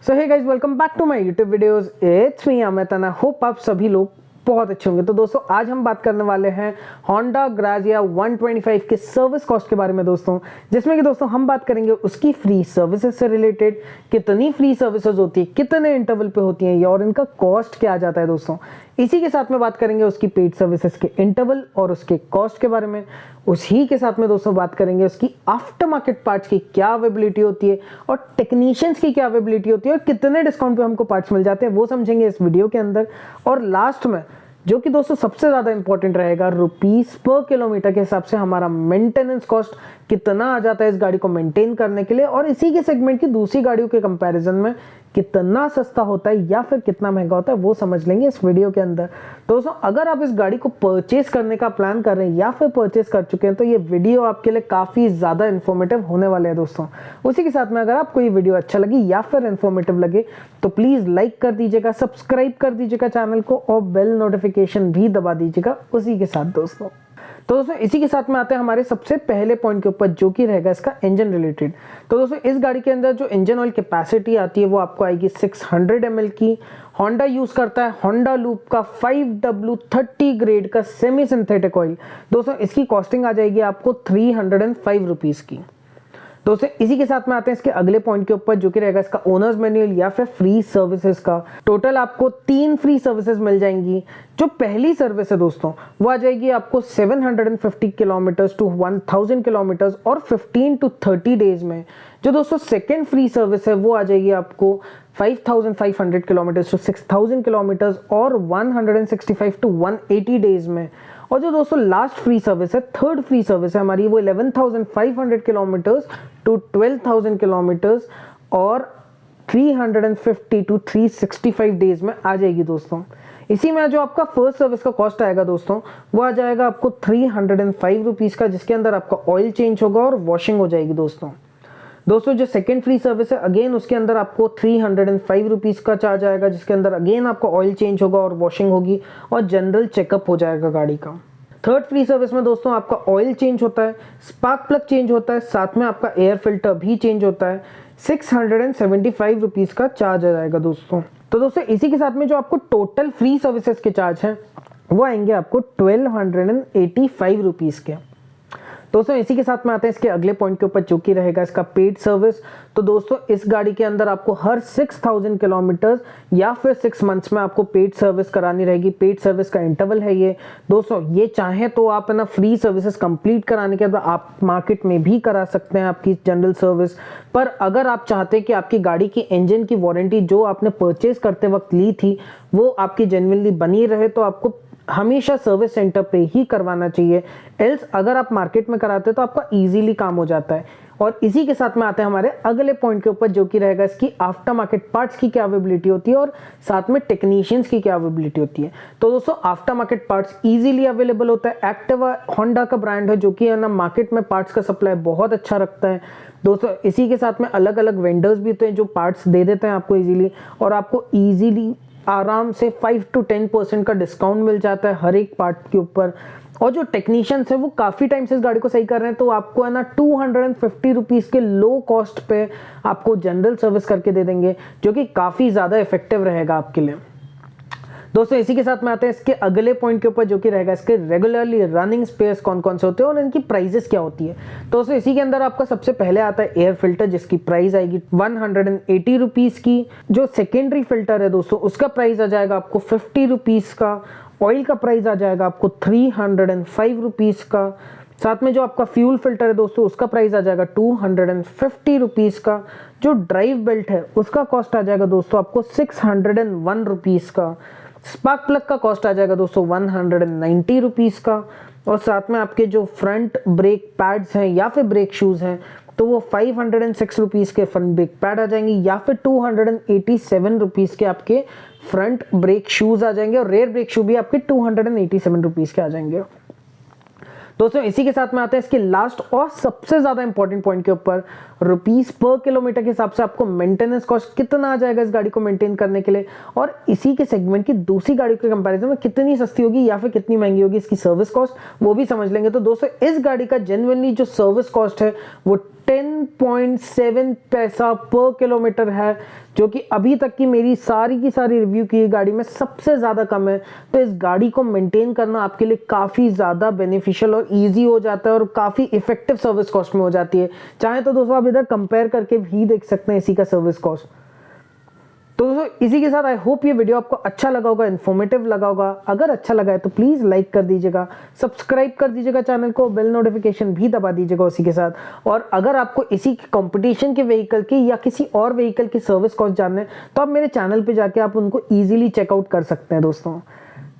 So hey guys, welcome back to my YouTube videos. It's me Amit and I hope आप सभी लोग बहुत अच्छे होंगे। तो दोस्तों, आज हम बात करने वाले हैं Honda Grazia 125 के सर्विस कॉस्ट के बारे में दोस्तों, जिसमें कि दोस्तों हम बात करेंगे उसकी फ्री सर्विसेज से रिलेटेड, कितनी फ्री सर्विसेज होती है, कितने इंटरवल पे होती हैं और इनका कॉस्ट क्या आ जाता है दोस्तों। इसी के साथ में बात करेंगे उसकी पेड सर्विसेज के इंटरवल और उसके कॉस्ट के बारे में। उसी के साथ में दोस्तों बात करेंगे उसकी आफ्टर मार्केट पार्ट्स की क्या अवेलेबिलिटी होती है और टेक्नीशियंस की क्या अवेलेबिलिटी होती है और कितने डिस्काउंट पे हमको पार्ट्स मिल जाते हैं, वो समझेंगे इस वीडियो के अंदर। और लास्ट में, जो कि दोस्तों सबसे ज्यादा इंपॉर्टेंट रहेगा, रुपीस पर किलोमीटर के हिसाब से हमारा मेंटेनेंस कॉस्ट कितना आ जाता है इस गाड़ी को मेंटेन करने के लिए, और इसी के सेगमेंट की दूसरी गाड़ियों के कंपैरिजन में कितना सस्ता होता है या फिर कितना महंगा होता है, वो समझ लेंगे इस वीडियो के अंदर। दोस्तों, अगर आप इस गाड़ी को परचेस करने का प्लान कर रहे हैं या फिर परचेस कर चुके हैं, तो ये वीडियो आपके लिए काफी ज्यादा इन्फॉर्मेटिव होने वाले हैं दोस्तों। उसी के साथ में अगर आपको ये वीडियो अच्छा लगी या फिर इन्फॉर्मेटिव लगे तो प्लीज लाइक कर दीजिएगा, सब्सक्राइब कर दीजिएगा चैनल को और बेल नोटिफिकेशन भी दबा दीजिएगा उसी के साथ दोस्तों। तो दोस्तों, इसी के साथ में आते हैं हमारे सबसे पहले पॉइंट के ऊपर, जो कि रहेगा इसका इंजन रिलेटेड। तो दोस्तों, इस गाड़ी के अंदर जो इंजन ऑयल कैपेसिटी आती है वो आपको आएगी 600 ml की। होंडा यूज करता है होंडा लूप का 5W30 ग्रेड का सेमी सिंथेटिक ऑयल। दोस्तों, इसकी कॉस्टिंग आ जाएगी आपको 305 रुपीज की। दोस्तों, इसी के साथ में आते हैं इसके अगले पॉइंट के ऊपर, जो कि रहेगा इसका ओनर्स मैनुअल या फिर फ्री सर्विसेज का। टोटल आपको 3 फ्री सर्विसेज मिल जाएंगी। जो पहली सर्विस है दोस्तों, वो आ जाएगी आपको 750 किलोमीटर टू 1000 किलोमीटर और 15 to 30 डेज में। जो दोस्तों सेकेंड फ्री सर्विस है वो आ जाएगी आपको 5500 किलोमीटर टू 6000 किलोमीटर और 165 to 180 डेज में। और जो दोस्तों लास्ट फ्री सर्विस है, थर्ड फ्री सर्विस है हमारी, वो 11500 किलोमीटर्स टू 12000 किलोमीटर्स और 350 to 365 डेज में आ जाएगी दोस्तों। इसी में जो आपका फर्स्ट सर्विस का कॉस्ट आएगा दोस्तों, वो आ जाएगा आपको 305 रुपीज का, जिसके अंदर आपका ऑयल चेंज होगा और वॉशिंग हो जाएगी दोस्तों। दोस्तों, जो सेकंड फ्री सर्विस है, अगेन उसके अंदर आपको 305 रुपीज का चार्ज आएगा, जिसके अंदर अगेन आपका ऑयल चेंज होगा और वॉशिंग होगी और जनरल चेकअप हो जाएगा गाड़ी का। थर्ड फ्री सर्विस में दोस्तों आपका ऑयल चेंज होता है, स्पार्क प्लग चेंज होता है, साथ में आपका एयर फिल्टर भी चेंज होता है। 675 रुपीज का चार्ज आ जाएगा दोस्तों। तो दोस्तों, इसी के साथ में जो आपको टोटल फ्री सर्विसेज के चार्ज हैं वो आएंगे आपको 1285 रुपीज के। दोस्तों, इसी के साथ में आते हैं इसके अगले पॉइंट के ऊपर, जो कि रहेगा इसका पेड सर्विस। तो दोस्तों, इस गाड़ी के अंदर आपको हर 6000 किलोमीटर या फिर 6 मंथ्स में आपको पेड सर्विस करानी रहेगी। पेड सर्विस का इंटरवल है ये दोस्तों। ये चाहे तो आप ना फ्री सर्विसेज कंप्लीट कराने के बाद आप मार्केट में भी करा सकते हैं आपकी जनरल सर्विस, पर अगर आप चाहते हैं कि आपकी गाड़ी की इंजन की वारंटी जो आपने परचेज करते वक्त ली थी वो आपकी जेन्युइनली बनी रहे, तो आपको हमेशा सर्विस सेंटर पे ही करवाना चाहिए। एल्स अगर आप मार्केट में कराते हैं तो आपका इजीली काम हो जाता है। और इसी के साथ में आते हैं हमारे अगले पॉइंट के ऊपर, जो कि रहेगा इसकी आफ्टर मार्केट पार्ट्स की क्या अवेलेबिलिटी होती है और साथ में टेक्नीशियंस की क्या अवेलेबिलिटी होती है। तो दोस्तों, after market parts easily available होता है। एक्टिवा होंडा का ब्रांड है, जो कि है ना मार्केट में पार्ट्स का सप्लाई बहुत अच्छा रखता है दोस्तों। इसी के साथ में अलग अलग वेंडर्स भी होते हैं जो पार्ट्स दे देते हैं आपको इजीली, और आपको इजीली आराम से 5 to 10% का डिस्काउंट मिल जाता है हर एक पार्ट के ऊपर। और जो टेक्नीशियंस है वो काफी टाइम से इस गाड़ी को सही कर रहे हैं, तो आपको है ना 250 रुपीज के लो कॉस्ट पे आपको जनरल सर्विस करके दे देंगे, जो कि काफी ज्यादा इफेक्टिव रहेगा आपके लिए दोस्तों। इसी के साथ में आते हैं इसके अगले पॉइंट के ऊपर, जो कि रहेगा इसके रेगुलरली रनिंग स्पेयर्स कौन कौन से होते हैं और इनकी प्राइजेस क्या होती है। तो दोस्तों, इसी के अंदर आपका सबसे पहले आता है एयर फिल्टर, जिसकी प्राइस आएगी 180 रुपीज की। जो सेकेंडरी फिल्टर है दोस्तों, उसका प्राइस आ जाएगा आपको 50 रुपीज का। ऑयल का प्राइस आ जाएगा आपको 305 रुपीज का। साथ में जो आपका फ्यूल फिल्टर है दोस्तों, उसका प्राइस आ जाएगा 250 रुपीज का। जो ड्राइव बेल्ट है उसका कॉस्ट आ जाएगा दोस्तों आपको 601 रुपीज का। स्पार्क प्लग का कॉस्ट आ जाएगा दोस्तों 190 रुपीज का। और साथ में आपके जो फ्रंट ब्रेक पैड्स हैं या फिर ब्रेक शूज हैं, तो वो 506 रुपीज के फ्रंट ब्रेक पैड आ जाएंगे, या फिर 287 रुपीज के आपके फ्रंट ब्रेक शूज आ जाएंगे, और रेयर ब्रेक शू भी आपके 287 रुपीज के आ जाएंगे दोस्तों। इसी के साथ में आते हैं इसके लास्ट और सबसे ज्यादा इंपॉर्टेंट पॉइंट के ऊपर, रुपीस पर किलोमीटर के हिसाब से आपको मेंटेनेंस कॉस्ट कितना आ जाएगा इस गाड़ी को मेंटेन करने के लिए, और इसी के सेगमेंट की दूसरी गाड़ी के कंपैरिजन में कितनी सस्ती होगी या फिर कितनी महंगी होगी इसकी सर्विस कॉस्ट, वो भी समझ लेंगे। तो दोस्तों, इस गाड़ी का जेन्युइनली जो सर्विस कॉस्ट है वो 10.7 पैसा पर किलोमीटर है, जो कि अभी तक की मेरी सारी की सारी रिव्यू की गाड़ी में सबसे ज़्यादा कम है। तो इस गाड़ी को मेंटेन करना आपके लिए काफ़ी ज़्यादा बेनिफिशियल और इजी हो जाता है और काफ़ी इफेक्टिव सर्विस कॉस्ट में हो जाती है। चाहे तो दोस्तों आप इधर कंपेयर करके भी देख सकते हैं इसी का सर्विस कॉस्ट। तो दोस्तों इसी के साथ आई होप ये वीडियो आपको अच्छा लगा होगा, इन्फॉर्मेटिव लगा होगा। अगर अच्छा लगा है तो प्लीज़ लाइक कर दीजिएगा, सब्सक्राइब कर दीजिएगा चैनल को, बेल नोटिफिकेशन भी दबा दीजिएगा उसी के साथ। और अगर आपको इसी कंपटीशन के व्हीकल की या किसी और व्हीकल की सर्विस कॉस्ट जानना है तो आप मेरे चैनल पे जाके आप उनको ईजिली चेकआउट कर सकते हैं दोस्तों।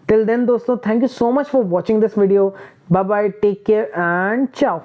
टिल देन दोस्तों, thank you so much for watching this video. Bye bye, take care and चाओ।